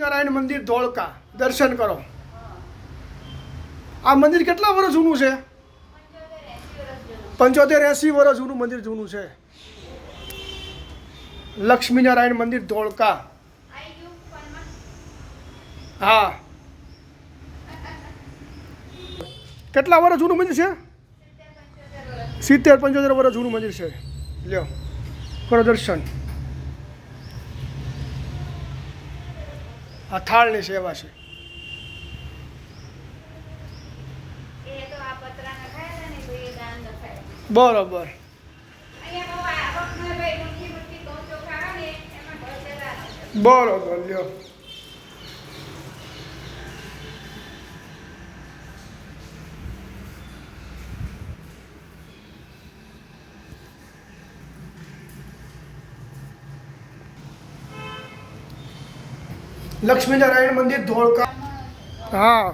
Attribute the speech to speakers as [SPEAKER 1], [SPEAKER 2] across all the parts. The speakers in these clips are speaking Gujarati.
[SPEAKER 1] નારાયણ મંદિર ધોળકા દર્શન કરો. આ મંદિર કેટલા વર્ષ જૂનું છે? 75-80 વર્ષ જૂનું મંદિર જૂનું છે. લક્ષ્મીનારાયણ મંદિર ધોળકા. હા, કેટલા વર્ષ જૂનું મંદિર છે? 70-75 વર્ષ જૂનું મંદિર છે. લ્યો કરો દર્શન. આ થાળની સેવા છે. બરોબર. બરોબર લ્યો. લક્ષ્મીનારાયણ મંદિર ધોળકા. હા,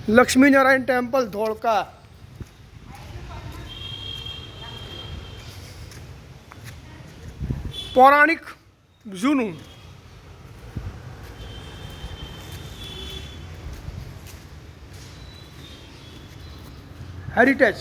[SPEAKER 1] લક્ષ્મીનારાયણ ટેમ્પલ ધોળકા. પૌરાણિક જૂનું. હેરિટેજ.